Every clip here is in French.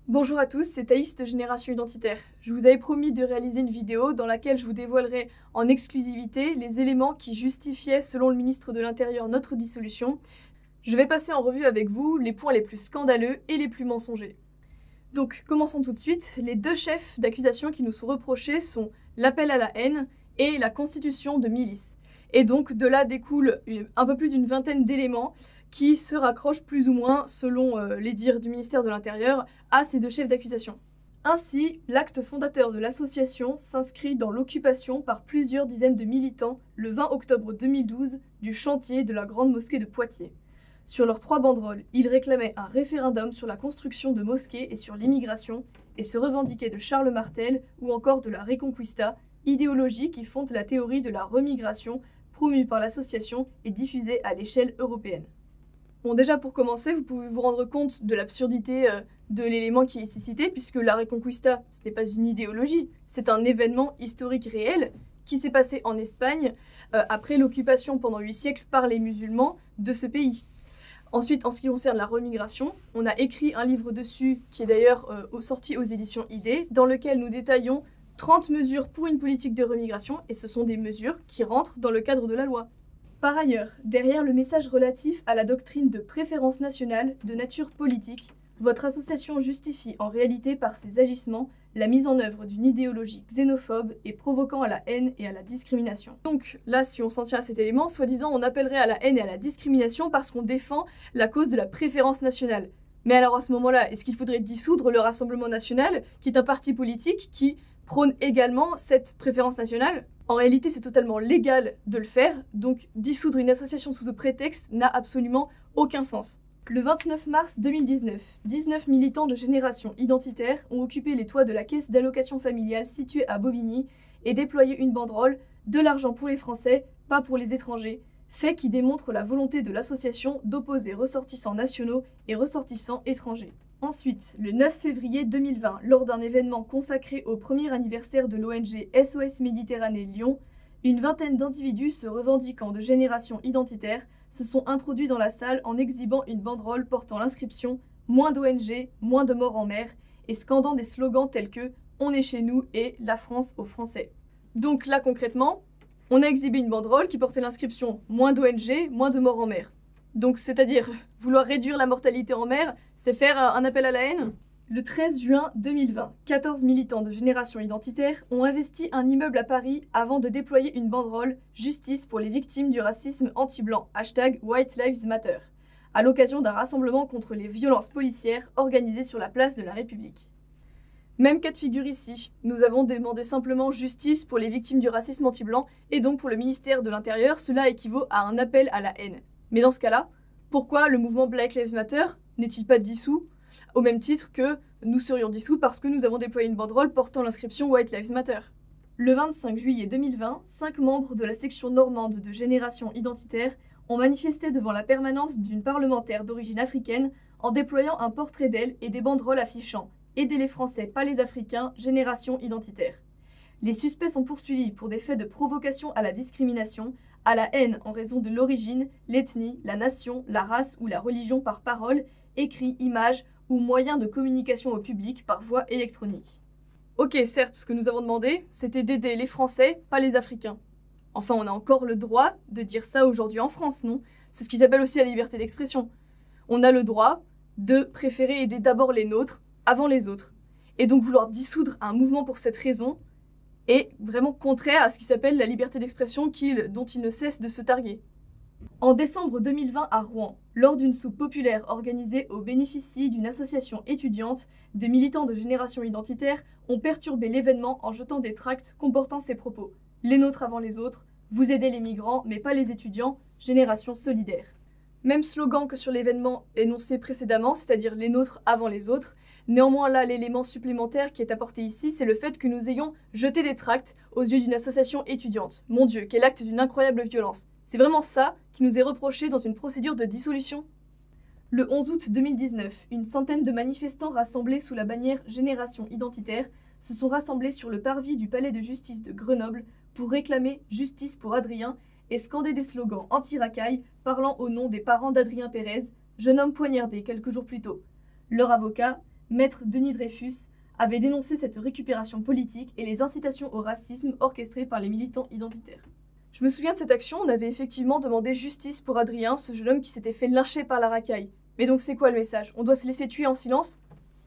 Bonjour à tous, c'est Thaïs de Génération Identitaire. Je vous avais promis de réaliser une vidéo dans laquelle je vous dévoilerai en exclusivité les éléments qui justifiaient, selon le ministre de l'Intérieur, notre dissolution. Je vais passer en revue avec vous les points les plus scandaleux et les plus mensongers. Donc, commençons tout de suite. Les deux chefs d'accusation qui nous sont reprochés sont l'appel à la haine et la constitution de milices. Et donc, de là découle un peu plus d'une vingtaine d'éléments qui se raccrochent plus ou moins, selon les dires du ministère de l'Intérieur, à ces deux chefs d'accusation. Ainsi, l'acte fondateur de l'association s'inscrit dans l'occupation par plusieurs dizaines de militants le 20 octobre 2012 du chantier de la Grande Mosquée de Poitiers. Sur leurs 3 banderoles, ils réclamaient un référendum sur la construction de mosquées et sur l'immigration, et se revendiquaient de Charles Martel ou encore de la Reconquista, idéologie qui fonde la théorie de la remigration promue par l'association et diffusée à l'échelle européenne. Bon, déjà pour commencer, vous pouvez vous rendre compte de l'absurdité de l'élément qui est ici cité, puisque la Reconquista, ce n'est pas une idéologie, c'est un événement historique réel qui s'est passé en Espagne après l'occupation pendant 8 siècles par les musulmans de ce pays. Ensuite, en ce qui concerne la remigration, on a écrit un livre dessus, qui est d'ailleurs sorti aux éditions ID, dans lequel nous détaillons 30 mesures pour une politique de remigration, et ce sont des mesures qui rentrent dans le cadre de la loi. Par ailleurs, derrière le message relatif à la doctrine de préférence nationale de nature politique, votre association justifie en réalité par ses agissements la mise en œuvre d'une idéologie xénophobe et provoquant à la haine et à la discrimination. Donc là, si on s'en tient à cet élément, soi-disant on appellerait à la haine et à la discrimination parce qu'on défend la cause de la préférence nationale. Mais alors à ce moment-là, est-ce qu'il faudrait dissoudre le Rassemblement national, qui est un parti politique qui prône également cette préférence nationale? En réalité, c'est totalement légal de le faire, donc dissoudre une association sous ce prétexte n'a absolument aucun sens. Le 29 mars 2019, 19 militants de Génération Identitaire ont occupé les toits de la caisse d'allocation familiale située à Bobigny et déployé une banderole « De l'argent pour les Français, pas pour les étrangers », fait qui démontre la volonté de l'association d'opposer ressortissants nationaux et ressortissants étrangers. Ensuite, le 9 février 2020, lors d'un événement consacré au premier anniversaire de l'ONG SOS Méditerranée Lyon, une vingtaine d'individus se revendiquant de Génération Identitaire se sont introduits dans la salle en exhibant une banderole portant l'inscription « Moins d'ONG, moins de morts en mer » et scandant des slogans tels que « On est chez nous » et « La France aux Français ». Donc là concrètement, on a exhibé une banderole qui portait l'inscription « Moins d'ONG, moins de morts en mer ». Donc, c'est-à-dire, vouloir réduire la mortalité en mer, c'est faire un appel à la haine? Le 13 juin 2020, 14 militants de Génération Identitaire ont investi un immeuble à Paris avant de déployer une banderole « Justice pour les victimes du racisme anti-blanc » #White Lives Matter, à l'occasion d'un rassemblement contre les violences policières organisé sur la place de la République. Même cas de figure ici, nous avons demandé simplement justice pour les victimes du racisme anti-blanc et donc pour le ministère de l'Intérieur, cela équivaut à un appel à la haine. Mais dans ce cas-là, pourquoi le mouvement Black Lives Matter n'est-il pas dissous, au même titre que nous serions dissous parce que nous avons déployé une banderole portant l'inscription White Lives Matter? Le 25 juillet 2020, 5 membres de la section normande de Génération Identitaire ont manifesté devant la permanence d'une parlementaire d'origine africaine en déployant un portrait d'elle et des banderoles affichant « Aidez les Français, pas les Africains, Génération Identitaire ». Les suspects sont poursuivis pour des faits de provocation à la discrimination, à la haine en raison de l'origine, l'ethnie, la nation, la race ou la religion par parole, écrit, image ou moyen de communication au public par voie électronique. Ok, certes, ce que nous avons demandé, c'était d'aider les Français, pas les Africains. Enfin, on a encore le droit de dire ça aujourd'hui en France, non? C'est ce qui s'appelle aussi la liberté d'expression. On a le droit de préférer aider d'abord les nôtres avant les autres. Et donc vouloir dissoudre un mouvement pour cette raison est vraiment contraire à ce qui s'appelle la liberté d'expression dont il ne cesse de se targuer. En décembre 2020 à Rouen, lors d'une soupe populaire organisée au bénéfice d'une association étudiante, des militants de Génération Identitaire ont perturbé l'événement en jetant des tracts comportant ces propos. Les nôtres avant les autres, vous aidez les migrants mais pas les étudiants, Génération solidaire. Même slogan que sur l'événement énoncé précédemment, c'est-à-dire les nôtres avant les autres. Néanmoins là, l'élément supplémentaire qui est apporté ici, c'est le fait que nous ayons jeté des tracts aux yeux d'une association étudiante. Mon Dieu, quel acte d'une incroyable violence. C'est vraiment ça qui nous est reproché dans une procédure de dissolution? Le 11 août 2019, une centaine de manifestants rassemblés sous la bannière Génération Identitaire se sont rassemblés sur le parvis du palais de justice de Grenoble pour réclamer justice pour Adrien et scander des slogans anti-racailles parlant au nom des parents d'Adrien Pérez, jeune homme poignardé quelques jours plus tôt. Leur avocat, Maître Denis Dreyfus, avait dénoncé cette récupération politique et les incitations au racisme orchestrées par les militants identitaires. Je me souviens de cette action, on avait effectivement demandé justice pour Adrien, ce jeune homme qui s'était fait lyncher par la racaille. Mais donc c'est quoi le message? On doit se laisser tuer en silence?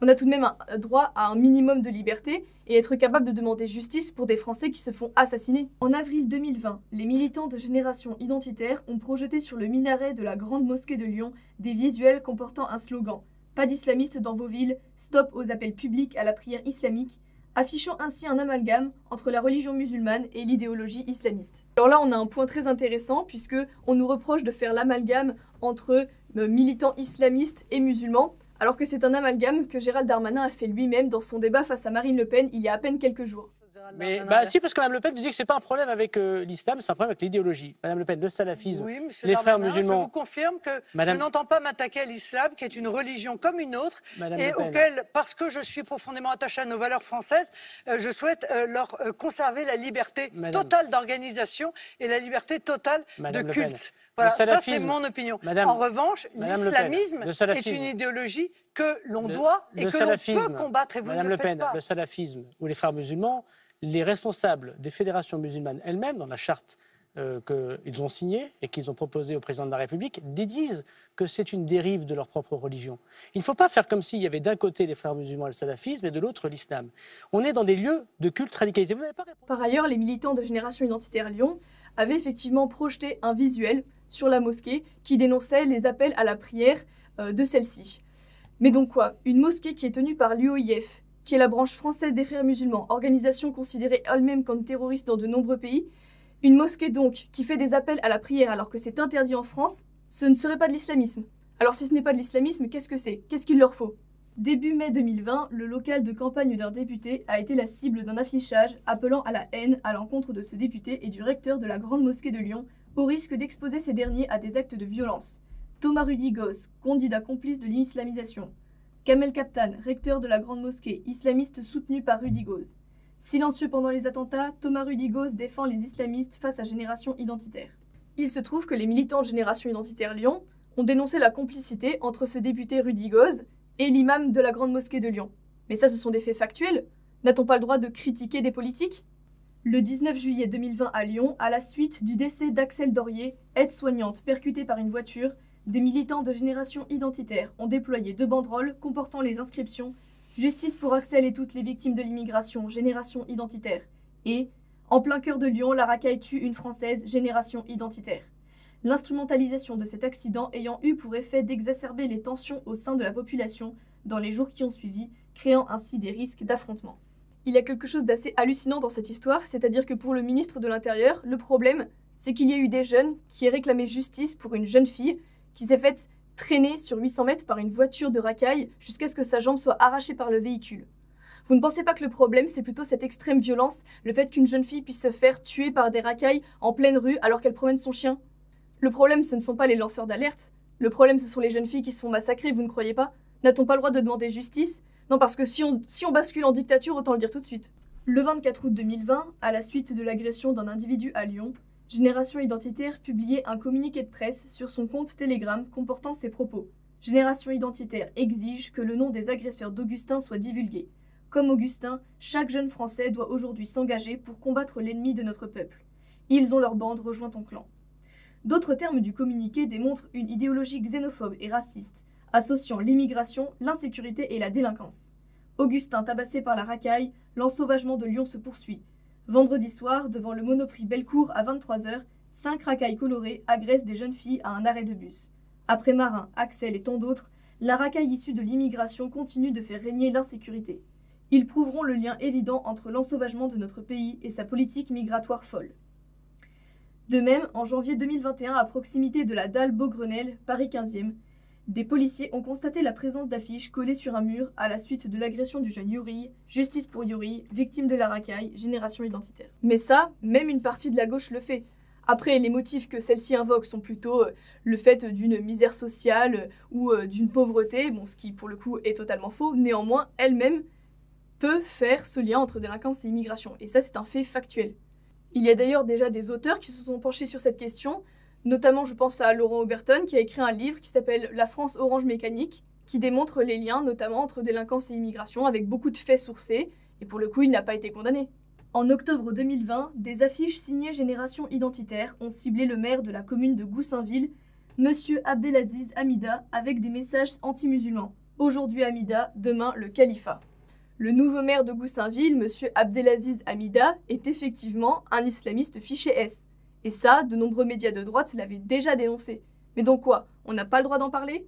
On a tout de même un droit à un minimum de liberté et être capable de demander justice pour des Français qui se font assassiner. En avril 2020, les militants de Génération Identitaire ont projeté sur le minaret de la Grande Mosquée de Lyon des visuels comportant un slogan « Pas d'islamistes dans vos villes, stop aux appels publics à la prière islamique », affichant ainsi un amalgame entre la religion musulmane et l'idéologie islamiste. Alors là, on a un point très intéressant puisque on nous reproche de faire l'amalgame entre militants islamistes et musulmans, alors que c'est un amalgame que Gérald Darmanin a fait lui-même dans son débat face à Marine Le Pen il y a à peine quelques jours. Mais si, parce que Mme Le Pen dit que c'est pas un problème avec l'islam, c'est un problème avec l'idéologie. Mme Le Pen, le salafisme, oui, les frères Darmanin, musulmans. Je vous confirme que je n'entends pas m'attaquer à l'islam, qui est une religion comme une autre, et auquel, parce que je suis profondément attaché à nos valeurs françaises, je souhaite leur conserver la liberté totale d'organisation et la liberté totale de culte. Voilà, ça c'est mon opinion. En revanche, l'islamisme est une idéologie que l'on doit et que l'on peut combattre, et vous ne le faites pas. Le salafisme ou les frères musulmans, les responsables des fédérations musulmanes elles-mêmes, dans la charte qu'ils ont signée et qu'ils ont proposée au président de la République, disent que c'est une dérive de leur propre religion. Il ne faut pas faire comme s'il y avait d'un côté les frères musulmans et le salafisme et de l'autre l'islam. On est dans des lieux de culte radicalisés. Vous n'avez pas répondu. Par ailleurs, les militants de Génération Identitaire Lyon avaient effectivement projeté un visuel sur la mosquée qui dénonçait les appels à la prière de celle-ci. Mais donc quoi? Une mosquée qui est tenue par l'UOIF, qui est la branche française des frères musulmans, organisation considérée elle-même comme terroriste dans de nombreux pays. Une mosquée donc qui fait des appels à la prière alors que c'est interdit en France, ce ne serait pas de l'islamisme. Alors si ce n'est pas de l'islamisme, qu'est-ce que c'est? Qu'est-ce qu'il leur faut? Début mai 2020, le local de campagne d'un député a été la cible d'un affichage appelant à la haine à l'encontre de ce député et du recteur de la Grande Mosquée de Lyon, au risque d'exposer ces derniers à des actes de violence. Thomas Rudy-Gosse, candidat complice de l'islamisation. Kamel Kaptan, recteur de la Grande Mosquée, islamiste soutenu par Rudy-Gosse. Silencieux pendant les attentats, Thomas Rudy-Gosse défend les islamistes face à Génération Identitaire. Il se trouve que les militants de Génération Identitaire Lyon ont dénoncé la complicité entre ce député Rudy-Gosse et l'imam de la Grande Mosquée de Lyon. Mais ça, ce sont des faits factuels. N'a-t-on pas le droit de critiquer des politiques? Le 19 juillet 2020 à Lyon, à la suite du décès d'Axel Dorier, aide-soignante percutée par une voiture, des militants de Génération Identitaire ont déployé 2 banderoles comportant les inscriptions « Justice pour Axel et toutes les victimes de l'immigration, Génération Identitaire » et « En plein cœur de Lyon, la racaille tue une Française, Génération Identitaire ». L'instrumentalisation de cet accident ayant eu pour effet d'exacerber les tensions au sein de la population dans les jours qui ont suivi, créant ainsi des risques d'affrontement. Il y a quelque chose d'assez hallucinant dans cette histoire, c'est-à-dire que pour le ministre de l'Intérieur, le problème, c'est qu'il y a eu des jeunes qui réclamaient justice pour une jeune fille qui s'est faite traîner sur 800 mètres par une voiture de racaille jusqu'à ce que sa jambe soit arrachée par le véhicule. Vous ne pensez pas que le problème, c'est plutôt cette extrême violence, le fait qu'une jeune fille puisse se faire tuer par des racailles en pleine rue alors qu'elle promène son chien? Le problème, ce ne sont pas les lanceurs d'alerte. Le problème, ce sont les jeunes filles qui se font massacrer, vous ne croyez pas? N'a-t-on pas le droit de demander justice? Non, parce que si on bascule en dictature, autant le dire tout de suite. Le 24 août 2020, à la suite de l'agression d'un individu à Lyon, Génération Identitaire publiait un communiqué de presse sur son compte Telegram comportant ces propos. Génération Identitaire exige que le nom des agresseurs d'Augustin soit divulgué. Comme Augustin, chaque jeune Français doit aujourd'hui s'engager pour combattre l'ennemi de notre peuple. Ils ont leur bande, rejoint ton clan. D'autres termes du communiqué démontrent une idéologie xénophobe et raciste, associant l'immigration, l'insécurité et la délinquance. Augustin tabassé par la racaille, l'ensauvagement de Lyon se poursuit. Vendredi soir, devant le Monoprix Bellecour à 23 h, 5 racailles colorées agressent des jeunes filles à un arrêt de bus. Après Marin, Axel et tant d'autres, la racaille issue de l'immigration continue de faire régner l'insécurité. Ils prouveront le lien évident entre l'ensauvagement de notre pays et sa politique migratoire folle. De même, en janvier 2021, à proximité de la dalle Beaugrenelle, Paris 15e, des policiers ont constaté la présence d'affiches collées sur un mur à la suite de l'agression du jeune Youri, justice pour Youri, victime de la racaille, Génération Identitaire. Mais ça, même une partie de la gauche le fait. Après, les motifs que celle-ci invoque sont plutôt le fait d'une misère sociale ou d'une pauvreté, bon, ce qui pour le coup est totalement faux. Néanmoins, elle-même peut faire ce lien entre délinquance et immigration. Et ça, c'est un fait factuel. Il y a d'ailleurs déjà des auteurs qui se sont penchés sur cette question, notamment je pense à Laurent Oberton qui a écrit un livre qui s'appelle « La France orange mécanique », qui démontre les liens notamment entre délinquance et immigration avec beaucoup de faits sourcés, et pour le coup il n'a pas été condamné. En octobre 2020, des affiches signées Génération Identitaire ont ciblé le maire de la commune de Goussainville, Monsieur Abdelaziz Hamida, avec des messages anti-musulmans. Aujourd'hui Hamida, demain le califat. Le nouveau maire de Goussainville, Monsieur Abdelaziz Hamida, est effectivement un islamiste fiché S. Et ça, de nombreux médias de droite l'avaient déjà dénoncé. Mais donc quoi? On n'a pas le droit d'en parler?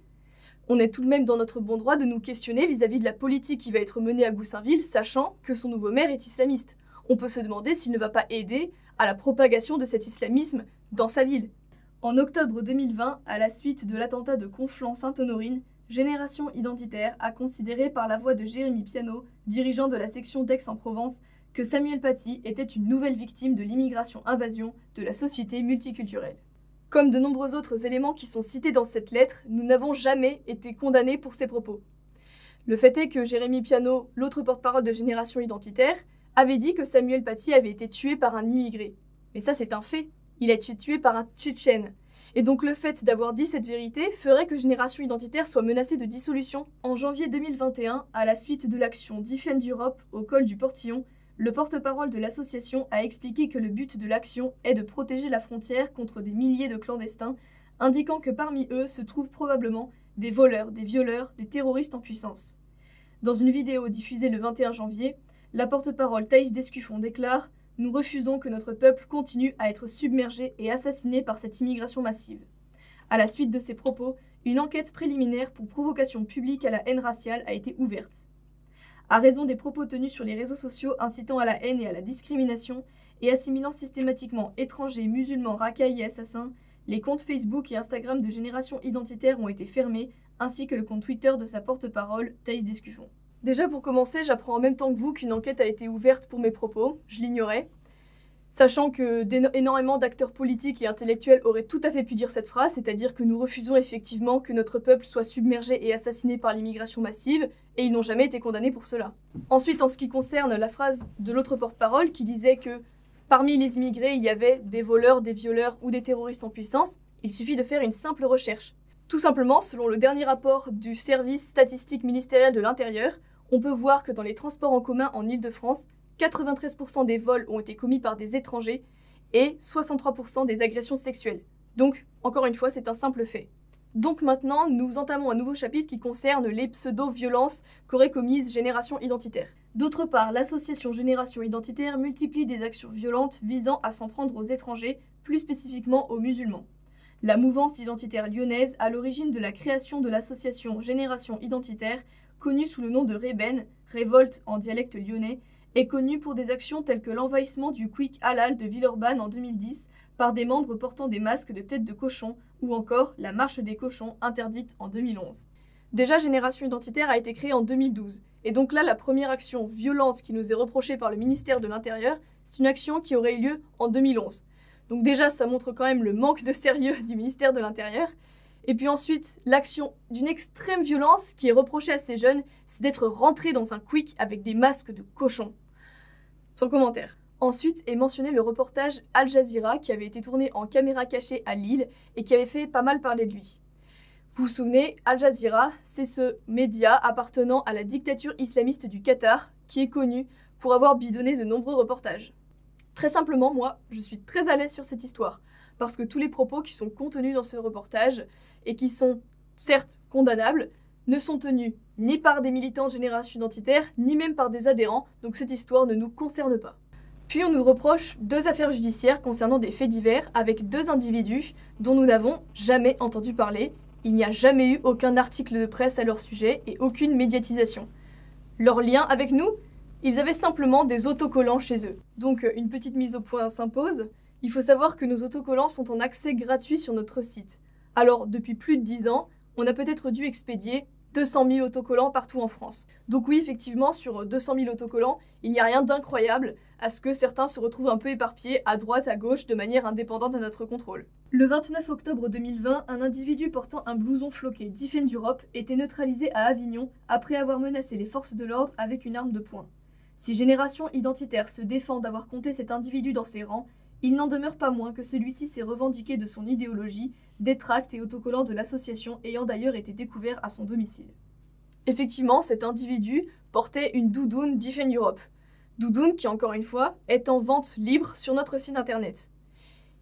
On est tout de même dans notre bon droit de nous questionner vis-à-vis de la politique qui va être menée à Goussainville, sachant que son nouveau maire est islamiste. On peut se demander s'il ne va pas aider à la propagation de cet islamisme dans sa ville. En octobre 2020, à la suite de l'attentat de Conflans-Sainte-Honorine, Génération Identitaire a considéré par la voix de Jérémy Piano, dirigeant de la section d'Aix-en-Provence, que Samuel Paty était une nouvelle victime de l'immigration-invasion de la société multiculturelle. Comme de nombreux autres éléments qui sont cités dans cette lettre, nous n'avons jamais été condamnés pour ces propos. Le fait est que Jérémy Piano, l'autre porte-parole de Génération Identitaire, avait dit que Samuel Paty avait été tué par un immigré. Mais ça, c'est un fait. Il a été tué par un Tchétchène. Et donc le fait d'avoir dit cette vérité ferait que Génération Identitaire soit menacée de dissolution. En janvier 2021, à la suite de l'action Defend Europe au col du Portillon, le porte-parole de l'association a expliqué que le but de l'action est de protéger la frontière contre des milliers de clandestins, indiquant que parmi eux se trouvent probablement des voleurs, des violeurs, des terroristes en puissance. Dans une vidéo diffusée le 21 janvier, la porte-parole Thaïs Descuffon déclare « Nous refusons que notre peuple continue à être submergé et assassiné par cette immigration massive ». À la suite de ces propos, une enquête préliminaire pour provocation publique à la haine raciale a été ouverte. À raison des propos tenus sur les réseaux sociaux incitant à la haine et à la discrimination et assimilant systématiquement étrangers, musulmans, racailles et assassins, les comptes Facebook et Instagram de Génération Identitaire ont été fermés, ainsi que le compte Twitter de sa porte-parole, Thaïs Descuffon. Déjà pour commencer, j'apprends en même temps que vous qu'une enquête a été ouverte pour mes propos, je l'ignorais. Sachant que énormément d'acteurs politiques et intellectuels auraient tout à fait pu dire cette phrase, c'est-à-dire que nous refusons effectivement que notre peuple soit submergé et assassiné par l'immigration massive, et ils n'ont jamais été condamnés pour cela. Ensuite, en ce qui concerne la phrase de l'autre porte-parole qui disait que parmi les immigrés, il y avait des voleurs, des violeurs ou des terroristes en puissance, il suffit de faire une simple recherche. Tout simplement, selon le dernier rapport du service statistique ministériel de l'Intérieur, on peut voir que dans les transports en commun en Île-de-France, 93% des vols ont été commis par des étrangers et 63% des agressions sexuelles. Donc, encore une fois, c'est un simple fait. Donc maintenant, nous entamons un nouveau chapitre qui concerne les pseudo-violences qu'aurait commises Génération Identitaire. D'autre part, l'association Génération Identitaire multiplie des actions violentes visant à s'en prendre aux étrangers, plus spécifiquement aux musulmans. La mouvance identitaire lyonnaise, à l'origine de la création de l'association Génération Identitaire, connue sous le nom de Rébène, révolte en dialecte lyonnais, est connue pour des actions telles que l'envahissement du Quick Halal de Villeurbanne en 2010 par des membres portant des masques de tête de cochon, ou encore la marche des cochons interdite en 2011. Déjà, Génération Identitaire a été créée en 2012, et donc là, la première action violente qui nous est reprochée par le ministère de l'Intérieur, c'est une action qui aurait eu lieu en 2011. Donc déjà, ça montre quand même le manque de sérieux du ministère de l'Intérieur. Et puis ensuite, l'action d'une extrême violence qui est reprochée à ces jeunes, c'est d'être rentrés dans un quick avec des masques de cochon. Sans commentaire. Ensuite est mentionné le reportage Al Jazeera qui avait été tourné en caméra cachée à Lille et qui avait fait pas mal parler de lui. Vous vous souvenez, Al Jazeera, c'est ce média appartenant à la dictature islamiste du Qatar qui est connu pour avoir bidonné de nombreux reportages. Très simplement, moi, je suis très à l'aise sur cette histoire, parce que tous les propos qui sont contenus dans ce reportage, et qui sont certes condamnables, ne sont tenus ni par des militants de Génération Identitaire, ni même par des adhérents, donc cette histoire ne nous concerne pas. Puis on nous reproche 2 affaires judiciaires concernant des faits divers avec 2 individus dont nous n'avons jamais entendu parler. Il n'y a jamais eu aucun article de presse à leur sujet et aucune médiatisation. Leur lien avec nous ? Ils avaient simplement des autocollants chez eux. Donc une petite mise au point s'impose. Il faut savoir que nos autocollants sont en accès gratuit sur notre site. Alors depuis plus de 10 ans, on a peut-être dû expédier 200 000 autocollants partout en France. Donc oui, effectivement, sur 200 000 autocollants, il n'y a rien d'incroyable à ce que certains se retrouvent un peu éparpillés à droite, à gauche, de manière indépendante à notre contrôle. Le 29 octobre 2020, un individu portant un blouson floqué Defend Europe était neutralisé à Avignon après avoir menacé les forces de l'ordre avec une arme de poing. Si Génération Identitaire se défend d'avoir compté cet individu dans ses rangs, il n'en demeure pas moins que celui-ci s'est revendiqué de son idéologie, des tracts et autocollants de l'association ayant d'ailleurs été découverts à son domicile. Effectivement, cet individu portait une doudoune Defend Europe. Doudoune qui, encore une fois, est en vente libre sur notre site internet.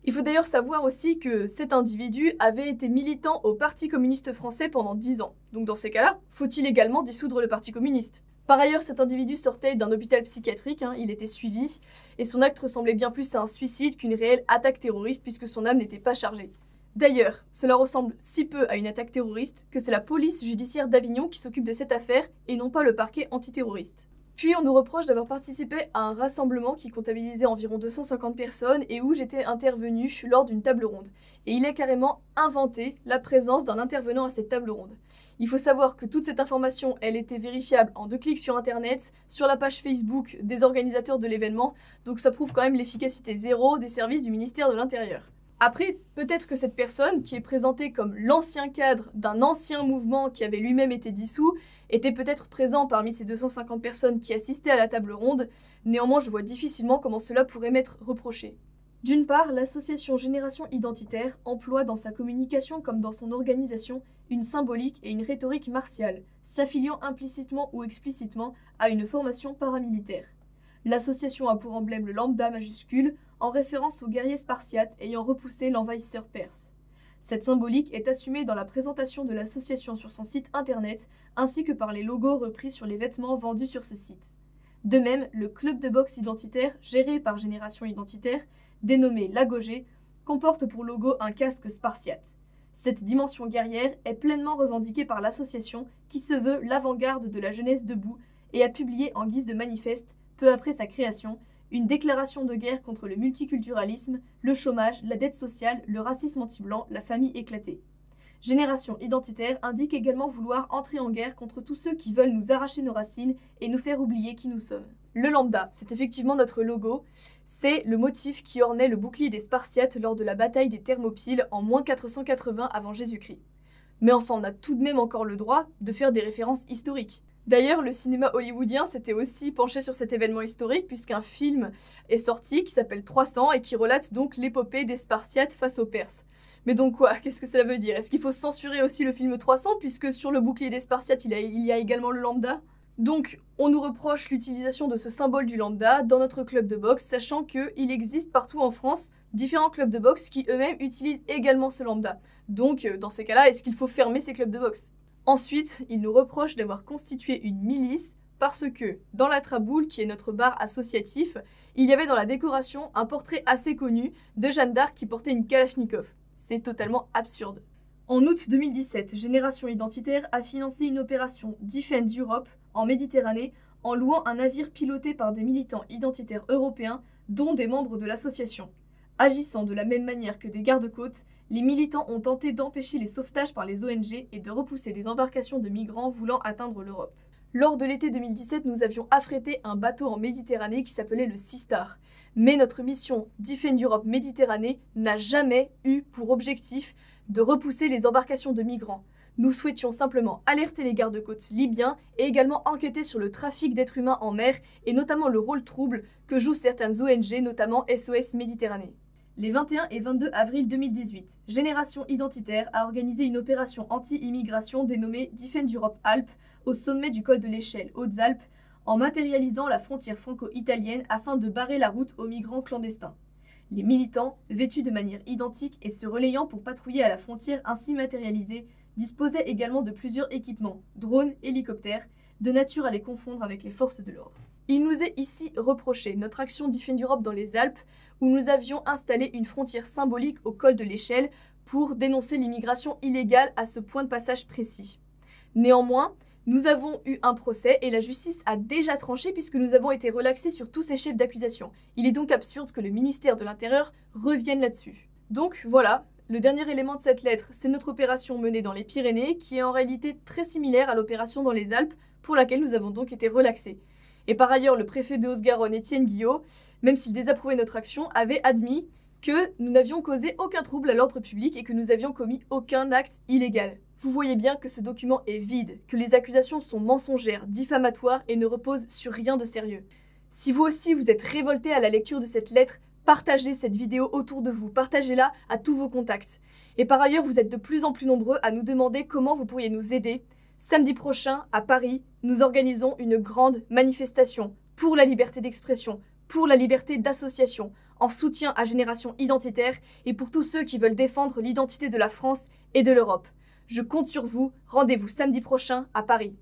Il faut d'ailleurs savoir aussi que cet individu avait été militant au Parti communiste français pendant 10 ans. Donc dans ces cas-là, faut-il également dissoudre le Parti communiste? Par ailleurs, cet individu sortait d'un hôpital psychiatrique, il était suivi, et son acte ressemblait bien plus à un suicide qu'une réelle attaque terroriste puisque son âme n'était pas chargée. D'ailleurs, cela ressemble si peu à une attaque terroriste que c'est la police judiciaire d'Avignon qui s'occupe de cette affaire et non pas le parquet antiterroriste. Puis on nous reproche d'avoir participé à un rassemblement qui comptabilisait environ 250 personnes et où j'étais intervenu lors d'une table ronde. Et il a carrément inventé la présence d'un intervenant à cette table ronde. Il faut savoir que toute cette information, elle était vérifiable en 2 clics sur internet, sur la page Facebook des organisateurs de l'événement, donc ça prouve quand même l'efficacité zéro des services du ministère de l'Intérieur. Après, peut-être que cette personne, qui est présentée comme l'ancien cadre d'un ancien mouvement qui avait lui-même été dissous, était peut-être présent parmi ces 250 personnes qui assistaient à la table ronde. Néanmoins, je vois difficilement comment cela pourrait m'être reproché. D'une part, l'association Génération Identitaire emploie dans sa communication comme dans son organisation une symbolique et une rhétorique martiale, s'affiliant implicitement ou explicitement à une formation paramilitaire. L'association a pour emblème le lambda majuscule, en référence aux guerriers spartiates ayant repoussé l'envahisseur perse. Cette symbolique est assumée dans la présentation de l'association sur son site internet, ainsi que par les logos repris sur les vêtements vendus sur ce site. De même, le club de boxe identitaire, géré par Génération Identitaire, dénommé Lagogé, comporte pour logo un casque spartiate. Cette dimension guerrière est pleinement revendiquée par l'association qui se veut l'avant-garde de la jeunesse debout et a publié en guise de manifeste, peu après sa création, une déclaration de guerre contre le multiculturalisme, le chômage, la dette sociale, le racisme anti-blanc, la famille éclatée. Génération Identitaire indique également vouloir entrer en guerre contre tous ceux qui veulent nous arracher nos racines et nous faire oublier qui nous sommes. Le lambda, c'est effectivement notre logo, c'est le motif qui ornait le bouclier des Spartiates lors de la bataille des Thermopyles en -480 avant Jésus-Christ. Mais enfin, on a tout de même encore le droit de faire des références historiques. D'ailleurs, le cinéma hollywoodien s'était aussi penché sur cet événement historique puisqu'un film est sorti qui s'appelle 300 et qui relate donc l'épopée des Spartiates face aux Perses. Mais donc quoi? Qu'est-ce que cela veut dire? Est-ce qu'il faut censurer aussi le film 300 puisque sur le bouclier des Spartiates il y a également le lambda? Donc, on nous reproche l'utilisation de ce symbole du lambda dans notre club de boxe, sachant qu'il existe partout en France différents clubs de boxe qui eux-mêmes utilisent également ce lambda. Donc, dans ces cas-là, est-ce qu'il faut fermer ces clubs de boxe? Ensuite, il nous reproche d'avoir constitué une milice parce que, dans la Traboule, qui est notre bar associatif, il y avait dans la décoration un portrait assez connu de Jeanne d'Arc qui portait une Kalachnikov. C'est totalement absurde. En août 2017, Génération Identitaire a financé une opération Defend Europe en Méditerranée en louant un navire piloté par des militants identitaires européens, dont des membres de l'association. Agissant de la même manière que des gardes-côtes, les militants ont tenté d'empêcher les sauvetages par les ONG et de repousser des embarcations de migrants voulant atteindre l'Europe. Lors de l'été 2017, nous avions affrété un bateau en Méditerranée qui s'appelait le Sea Star. Mais notre mission Defend Europe Méditerranée n'a jamais eu pour objectif de repousser les embarcations de migrants. Nous souhaitions simplement alerter les gardes-côtes libyens et également enquêter sur le trafic d'êtres humains en mer et notamment le rôle trouble que jouent certaines ONG, notamment SOS Méditerranée. Les 21 et 22 avril 2018, Génération Identitaire a organisé une opération anti-immigration dénommée Defend Europe Alpes au sommet du col de l'Échelle, Hautes-Alpes, en matérialisant la frontière franco-italienne afin de barrer la route aux migrants clandestins. Les militants, vêtus de manière identique et se relayant pour patrouiller à la frontière ainsi matérialisée, disposaient également de plusieurs équipements, drones, hélicoptères, de nature à les confondre avec les forces de l'ordre. Il nous est ici reproché notre action Defend Europe dans les Alpes, où nous avions installé une frontière symbolique au col de l'Échelle pour dénoncer l'immigration illégale à ce point de passage précis. Néanmoins, nous avons eu un procès et la justice a déjà tranché puisque nous avons été relaxés sur tous ces chefs d'accusation. Il est donc absurde que le ministère de l'Intérieur revienne là-dessus. Donc voilà, le dernier élément de cette lettre, c'est notre opération menée dans les Pyrénées, qui est en réalité très similaire à l'opération dans les Alpes, pour laquelle nous avons donc été relaxés. Et par ailleurs, le préfet de Haute-Garonne, Étienne Guillot, même s'il désapprouvait notre action, avait admis que nous n'avions causé aucun trouble à l'ordre public et que nous avions commis aucun acte illégal. Vous voyez bien que ce document est vide, que les accusations sont mensongères, diffamatoires et ne reposent sur rien de sérieux. Si vous aussi vous êtes révolté à la lecture de cette lettre, partagez cette vidéo autour de vous, partagez-la à tous vos contacts. Et par ailleurs, vous êtes de plus en plus nombreux à nous demander comment vous pourriez nous aider. Samedi prochain, à Paris, nous organisons une grande manifestation pour la liberté d'expression, pour la liberté d'association, en soutien à Génération Identitaire et pour tous ceux qui veulent défendre l'identité de la France et de l'Europe. Je compte sur vous, rendez-vous samedi prochain à Paris.